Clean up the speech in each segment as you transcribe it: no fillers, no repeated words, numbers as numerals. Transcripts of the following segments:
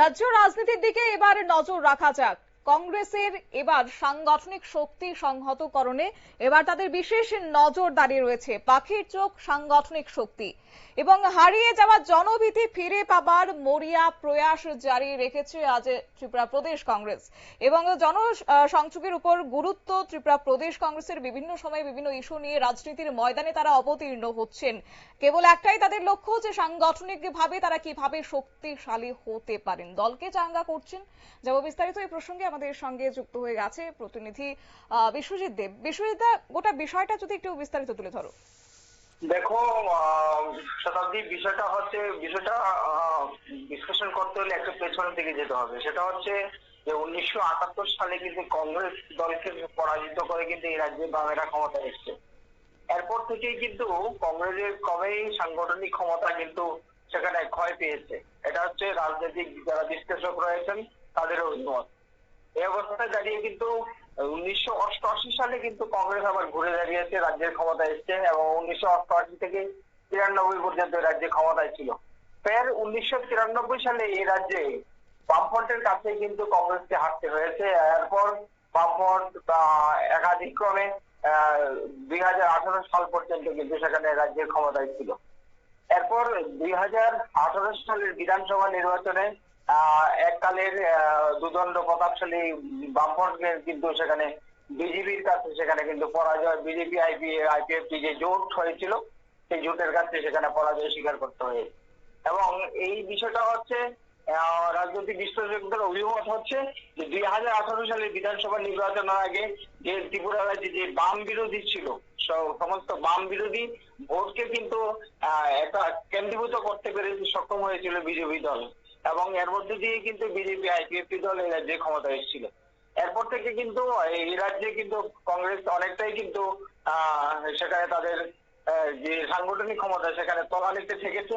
রাজ্য রাজনীতির দিকে এবার নজর রাখা যাক। কংগ্রেসের এবার সাংগঠনিক শক্তি সংহতকরণে এবার তাদের বিশেষ নজরদারি রয়েছে। পাখির চোখ সাংগঠনিক শক্তি এবং হারিয়ে যাওয়া জনভীতি ফিরে পাবার মরিয়া প্রয়াস জারি রেখেছে আজ ত্রিপুরা প্রদেশ কংগ্রেস। এবং জনসংযোগের উপর গুরুত্ব ত্রিপুরা প্রদেশ কংগ্রেসের বিভিন্ন সময়ে বিভিন্ন ইস্যু নিয়ে রাজনীতির ময়দানে তারা অবতীর্ণ হচ্ছেন। কেবল একটাই তাদের লক্ষ্য যে সাংগঠনিকভাবে তারা কিভাবে শক্তিশালী হতে পারেন, দলকে চাঙ্গা করছেন। যাব বিস্তারিত এই প্রসঙ্গে আমাদের সঙ্গে যুক্ত হয়ে গেছে প্রতিনিধি বিশ্বজিৎ দেব। বিশ্বজিৎ দা, গোটা বিষয়টা যদি একটু বিস্তারিত তুলে ধরো। দেখো শতাব্দী, বিষয়টা বিশ্লেষণ করতে হলে একটা পেছনের দিকে যেতে হবে। সেটা হচ্ছে যে 1978 সালে কিন্তু কংগ্রেস দলকে পরাজিত করে কিন্তু এই রাজ্যে বামেরা ক্ষমতায় এসছে। এরপর থেকেই কিন্তু কংগ্রেসের কবেই সাংগঠনিক ক্ষমতা কিন্তু সেখানে ক্ষয় পেয়েছে। এটা হচ্ছে রাজনৈতিক যারা বিশ্লেষক রয়েছেন তাদের অভিমত। এই অবস্থায় দাঁড়িয়ে কিন্তু 1988 সালে কিন্তু কংগ্রেস আবার ঘুরে দাঁড়িয়েছে, রাজ্যের ক্ষমতায় এসছে এবং 1988 থেকে 93 পর্যন্ত রাজ্যে ক্ষমতায় ছিল। ফের 1993 সালে এই রাজ্যে বামফ্রন্টের কাছে কিন্তু কংগ্রেসকে হারতে হয়েছে। এরপর বামফ্রন্ট একাধিক্রমে 2018 সাল পর্যন্ত কিন্তু সেখানে রাজ্যের ক্ষমতায় ছিল। এরপর 2018 সালের বিধানসভা নির্বাচনে এককালের দুদণ্ড প্রতাপশালী বামফ্রন্ট কিন্তু সেখানে বিজেপির কাছে সেখানে কিন্তু পরাজয়, বিজেপি আইপিএফ যে জোট হয়েছিল সেই জোটের কাছে সেখানে পরাজয় স্বীকার করতে হয়েছে। এবং এই বিষয়টা হচ্ছে রাজনৈতিক বিশ্লেষকদের অভিমত হচ্ছে যে 2018 সালের বিধানসভা নির্বাচনের আগে যে ত্রিপুরা রাজ্যে যে বাম বিরোধী ছিল, সমস্ত বাম বিরোধী ভোটকে কিন্তু একটা কেন্দ্রীভূত করতে পেরেছে, সক্ষম হয়েছিল বিজেপি দল। এবং এর মধ্যে দিয়ে কিন্তু বিজেপি আইপিএফটি দল এই রাজ্যে ক্ষমতায় এসেছিল। এরপর থেকে কিন্তু এই রাজ্যে কিন্তু কংগ্রেস অনেকটাই কিন্তু সেখানে তাদের যে সাংগঠনিক ক্ষমতা সেখানে তলানিতে থেকেছে।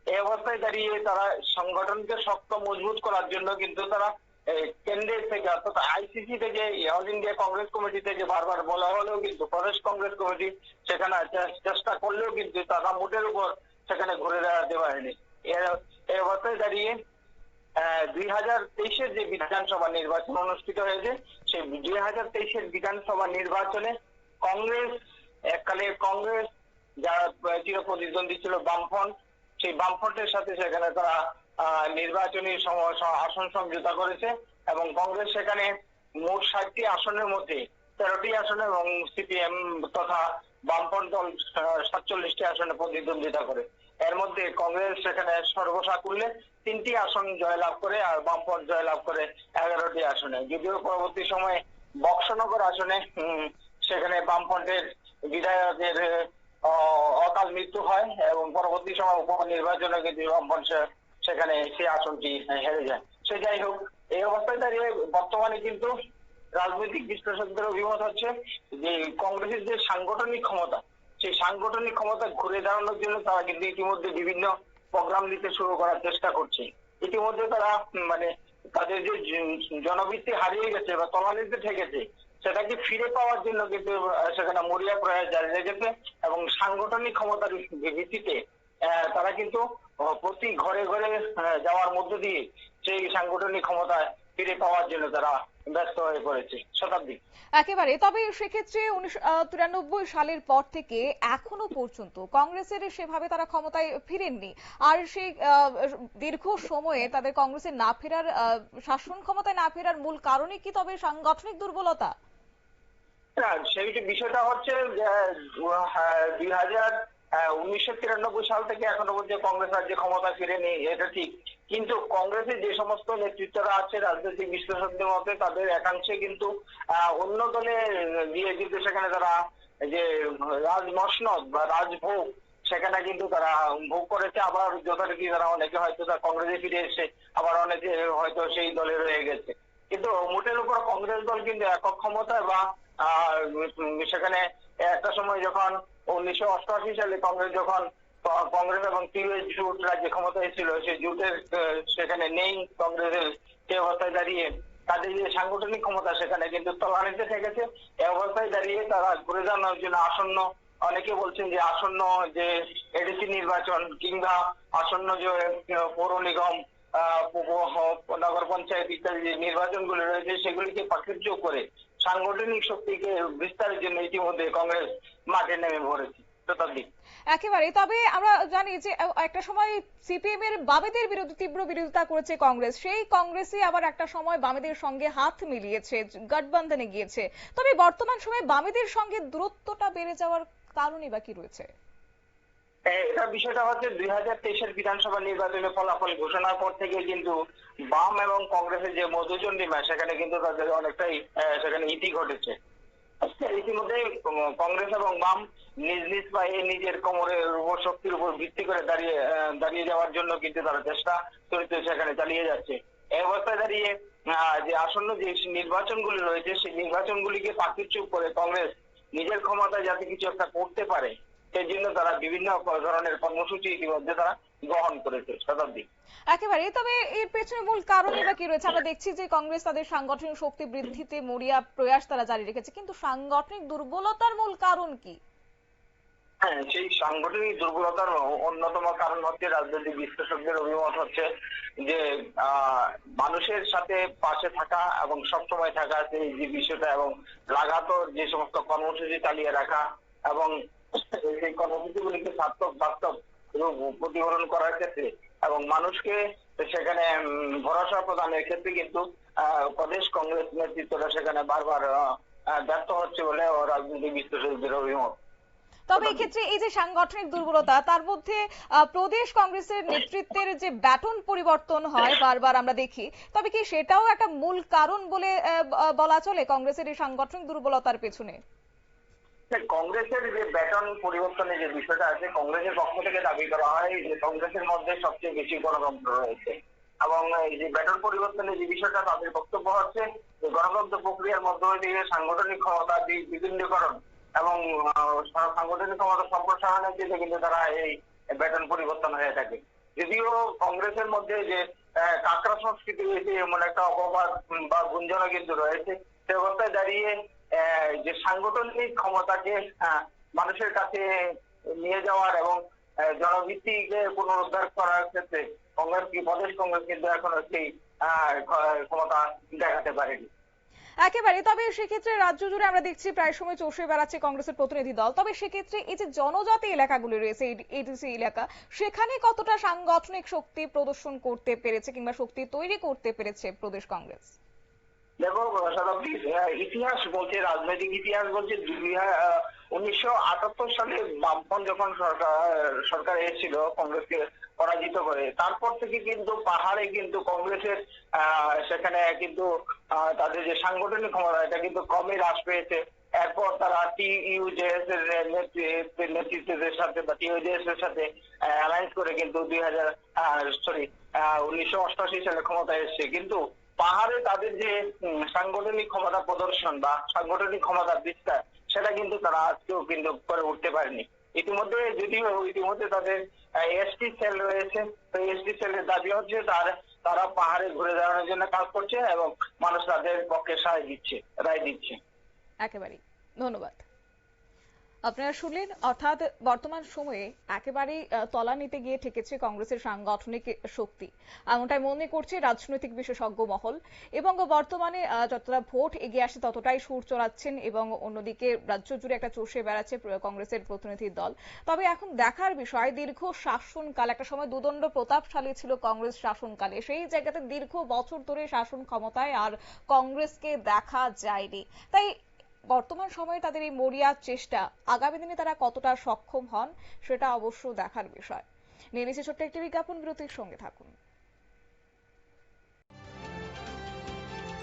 এই অবস্থায় দাঁড়িয়ে তারা সংগঠনকে শক্ত মজবুত করার জন্য কিন্তু তারা কেন্দ্রের থেকে অর্থাৎ আইসিসি থেকে, অল ইন্ডিয়া কংগ্রেস কমিটি থেকে বারবার বলা হলেও কিন্তু প্রদেশ কংগ্রেস কমিটি সেখানে চেষ্টা করলেও কিন্তু তারা মোটের উপর সেখানে ঘুরে দাঁড়াতে পারেনি। এই অবস্থায় দাঁড়িয়ে 2023-এর যে বিধানসভা নির্বাচন অনুষ্ঠিত হয়েছে সেই 2023-এর বিধানসভা নির্বাচনে কংগ্রেস, এককালে কংগ্রেস যারা চির প্রতিদ্বন্দ্বী ছিল বামফ্রন্ট, সেই বামফ্রন্টের সাথে সেখানে তারা নির্বাচনী আসন সমঝোতা করেছে এবং কংগ্রেস সেখানে মোট 60টি আসনের মধ্যে 13টি আসনে এবং সিপিএম তথা বামফ্রন্ট দল 47টি আসনে প্রতিদ্বন্দ্বিতা করে। এর মধ্যে কংগ্রেস সেখানে সর্বসাকুল্যে 3টি আসন জয়লাভ করে আর বামফ্রন্ট জয়লাভ করে 11টি আসনে। যদিও পরবর্তী সময়ে বক্সনগর আসনে সেখানে বামফ্রন্টের বিধায়কের অকাল মৃত্যু হয় এবং পরবর্তী সময় উপনির্বাচনে কিন্তু বামফ্রন্ট সেখানে সেই আসনটি হেরে যায়। সে যাই হোক, এই অবস্থায় দাঁড়িয়ে বর্তমানে কিন্তু রাজনৈতিক বিশ্লেষকদের অভিমত হচ্ছে যে কংগ্রেসের যে সাংগঠনিক ক্ষমতা, সেই সাংগঠনিক ক্ষমতা ঘুরে দাঁড়ানোর জন্য তারা কিন্তু ইতিমধ্যে বিভিন্ন প্রোগ্রাম দিতে শুরু করার চেষ্টা করছে। ইতিমধ্যে তারা মানে তাদের যে জনভিত্তি হারিয়ে গেছে বা তলানিতে ঠেকেছে সেটাকে ফিরে পাওয়ার জন্য কিন্তু সেখানে মরিয়া প্রয়াস জারি রেখেছে এবং সাংগঠনিক ক্ষমতার ভিত্তিতে তারা কিন্তু প্রতি ঘরে ঘরে যাওয়ার মধ্য দিয়ে সেই সাংগঠনিক ক্ষমতা ফিরে পাওয়ার জন্য তারা ব্যস্ত হয়ে পড়েছে। শতাব্দী, একেবারে। তবে সেক্ষেত্রে 1993 সালের পর থেকে এখনো পর্যন্ত কংগ্রেসের সেভাবে তারা ক্ষমতায় ফিরেননি। আর সেই দীর্ঘ সময়ে তাদের কংগ্রেসের না ফেরার, শাসন ক্ষমতায় না ফেরার মূল কারণে কি তবে সাংগঠনিক দুর্বলতা? সেই বিষয়টা হচ্ছে 1993 সাল থেকে এখনো পর্যন্ত কংগ্রেস রাজ্যে ক্ষমতা ফিরেনি, এটা ঠিক। কিন্তু কংগ্রেসের যে সমস্ত নেতৃত্বরা আছে রাজনৈতিক বিশ্লেষকদের মতে তাদের একাংশে কিন্তু অন্য দলে গিয়ে কিন্তু সেখানে তারা যে রাজমসনদ বা রাজভোগ সেখানে কিন্তু তারা ভোগ করেছে। আবার যথারীতি তারা অনেকে হয়তো কংগ্রেসে ফিরে এসে, আবার অনেকে হয়তো সেই দলে রয়ে গেছে। কিন্তু মোটের উপর কংগ্রেস দল কিন্তু একক ক্ষমতায় বা সেখানে একটা সময় যখন 1988 সালে কংগ্রেস এবং টিএস জোট রাজ্যে ক্ষমতায় ছিল, সেই জোটের সেখানে নেই কংগ্রেসের। সেই অবস্থায় দাঁড়িয়ে তাদের যে সাংগঠনিক ক্ষমতা সেখানে কিন্তু তলানিতে থেকেছে। এই অবস্থায় দাঁড়িয়ে তারা ঘুরে দাঁড়ানোর জন্য আসন্ন, অনেকে বলছেন যে আসন্ন যে এডিসি নির্বাচন কিংবা আসন্ন যে পৌর নিগম নগর পঞ্চায়েত ইত্যাদি যে নির্বাচনগুলো রয়েছে সেগুলিকে পাখির্য করে সাংগঠনিক শক্তিকে বিস্তারের জন্য ইতিমধ্যে কংগ্রেস মাঠে নেমে পড়েছে। শতাব্দী। একেবারে, তবে আমরা জানি যে একটা সময় সিপিএম এর বামেদের বিরুদ্ধে তীব্র বিরোধিতা করেছে কংগ্রেস, সেই কংগ্রেসই আবার একটা সময় বামেদের সঙ্গে হাত মিলিয়েছে, গঠবন্ধনে গিয়েছে। তবে বর্তমান সময়ে বামেদের সঙ্গে দূরত্বটা বেড়ে যাওয়ার কারণই বা কি রয়েছে? এটা বিষয়টা হচ্ছে 2023-এর বিধানসভা নির্বাচনের ফলাফল ঘোষণার পর থেকে কিন্তু বাম এবং কংগ্রেসের যে মধুচন্ডিমা সেখানে কিন্তু তাদের অনেকটাই সেখানে ইতি ঘটেছে। ইতিমধ্যে কংগ্রেস এবং বাম নিজ নিজ পায়ে নিজের কোমরের উপর শক্তির উপর ভিত্তি করে দাঁড়িয়ে যাওয়ার জন্য কিন্তু তারা চেষ্টা চরিত্র সেখানে চালিয়ে যাচ্ছে। এই অবস্থায় দাঁড়িয়ে যে আসন্ন যে নির্বাচনগুলি রয়েছে সেই নির্বাচনগুলিকে পাখিচুপ করে কংগ্রেস নিজের ক্ষমতায় যাতে কিছু একটা করতে পারে সেই জন্য তারা বিভিন্ন ধরনের কর্মসূচি ইতিমধ্যে তারা গ্রহণ করেছে। শতাব্দী। একেবারে, তবে এর পেছনে মূল কারণই বা কি রয়েছে? আমরা দেখছি যে কংগ্রেস তাদের সাংগঠনিক শক্তি বৃদ্ধিতে মরিয়া প্রয়াস তারা জারি রেখেছে, কিন্তু সাংগঠনিক দুর্বলতার মূল কারণ কি? হ্যাঁ, সেই সাংগঠনিক দুর্বলতার অন্যতম কারণ হচ্ছে রাজনৈতিক বিশ্লেষকদের অভিমত হচ্ছে যে মানুষের সাথে পাশে থাকা এবং সবসময় থাকা সেই যে বিষয়টা এবং লাগাতার যে সমস্ত কর্মসূচি চালিয়ে রাখা এবং সেই কর্মসূচিগুলিকে সার্থক বাস্তব প্রতিফলন করার ক্ষেত্রে এবং মানুষকে সেখানে ভরসা প্রদানের ক্ষেত্রে কিন্তু প্রদেশ কংগ্রেস নেতৃত্বরা সেখানে বারবার ব্যর্থ হচ্ছে বলে রাজনৈতিক বিশ্লেষকদের অভিমত। তবে এক্ষেত্রে এই যে সাংগঠনিক দুর্বলতা, তার মধ্যে প্রদেশ কংগ্রেসের নেতৃত্বের যে ব্যাটন পরিবর্তন হয় বারবার আমরা দেখি, তবে কি সেটাও একটা মূল কারণ বলে বলা চলে কংগ্রেসের এই সাংগঠনিক দুর্বলতার পেছনে? কংগ্রেসের যে ব্যাটন পরিবর্তনের যে বিষয়টা আছে, কংগ্রেসের পক্ষ থেকে দাবি করা হয় যে কংগ্রেসের মধ্যে সবচেয়ে বেশি গণতন্ত্র রয়েছে এবং এই যে ব্যাটন পরিবর্তনের যে বিষয়টা তাদের বক্তব্য হচ্ছে যে গণতন্ত্র প্রক্রিয়ার মধ্য দিয়ে সাংগঠনিক ক্ষমতা বিকেন্দ্রীকরণ এবং সাংগঠনিক ক্ষমতা সম্প্রসারণের জন্য কিন্তু তারা এই ব্যাটন পরিবর্তন হয়ে থাকে। যদিও কংগ্রেসের মধ্যে যে কাকড়া সংস্কৃতি রয়েছে এমন একটা অপবাদ বা গুঞ্জনও কিন্তু রয়েছে, সে অবস্থায় দাঁড়িয়ে যে সাংগঠনিক ক্ষমতাকে মানুষের কাছে নিয়ে যাওয়ার এবং জনভিত্তিকে পুনরুদ্ধার করার ক্ষেত্রে প্রদেশ কংগ্রেস কিন্তু এখনো সেই ক্ষমতা দেখাতে পারেনি। একেবারে, তবে সেক্ষেত্রে রাজ্য জুড়ে আমরা দেখছি প্রায় সময় চষে বেড়াচ্ছে কংগ্রেসের প্রতিনিধি দল। তবে সেক্ষেত্রে এই যে জনজাতি এলাকাগুলি রয়েছে, এডিসি এলাকা, সেখানে কতটা সাংগঠনিক শক্তি প্রদর্শন করতে পেরেছে কিংবা শক্তি তৈরি করতে পেরেছে প্রদেশ কংগ্রেস? দেখো শতাব্দী, ইতিহাস বলছে, রাজনৈতিক ইতিহাস বলছে 1978 সালে বামপন্থ যখন সরকার এসেছিল কংগ্রেসকে পরাজিত করে, তারপর থেকে কিন্তু পাহাড়ে কিন্তু কংগ্রেসের সেখানে কিন্তু তাদের যে সাংগঠনিক ক্ষমতা এটা কিন্তু ক্রমে হ্রাস পেয়েছে। এরপর তারা টিইউজেএস এর নেতৃত্বের সাথে বা টিইউজেএস এর সাথে অ্যালায়েন্স করে কিন্তু 1988 সালে ক্ষমতায় এসেছে। কিন্তু পাহাড়ে তাদের যে সাংগঠনিক ক্ষমতা প্রদর্শন বা সাংগঠনিক ক্ষমতার বিস্তার সেটা কিন্তু তারা আজকেও কিন্তু করে উঠতে পারেনি। ইতিমধ্যে তাদের এসটি সেল রয়েছে, তো এসটি সেলের দাবি হচ্ছে তারা পাহাড়ে ঘুরে দাঁড়ানোর জন্য কাজ করছে এবং মানুষ তাদের পক্ষে রায় দিচ্ছে। একেবারেই, ধন্যবাদ। আপনারা শুনলেন, অর্থাৎ বর্তমান সময়ে একেবারেই তলানিতে গিয়ে ঠেকেছে কংগ্রেসের সাংগঠনিক শক্তি, এমনটাই মনে করছে রাজনৈতিক বিশেষজ্ঞ মহল। এবং বর্তমানে যতটা ভোট এগিয়ে আসে ততটাই সুর চড়াচ্ছেন এবং অন্যদিকে রাজ্য জুড়ে একটা চষে বেড়াচ্ছে কংগ্রেসের প্রতিনিধি দল। তবে এখন দেখার বিষয়, দীর্ঘ শাসনকাল, একটা সময় দুদণ্ড প্রতাপশালী ছিল কংগ্রেস শাসনকালে, সেই জায়গাতে দীর্ঘ বছর ধরে শাসন ক্ষমতায় আর কংগ্রেসকে দেখা যায়নি। তাই বর্তমান সময়ে তাদের এই মরিয়া চেষ্টা আগামী দিনে তারা কতটা সক্ষম হন সেটা অবশ্য দেখার বিষয়। নিয়ে নিচ্ছে ছোট্ট একটি বিজ্ঞাপন বিরতির, সঙ্গে থাকুন।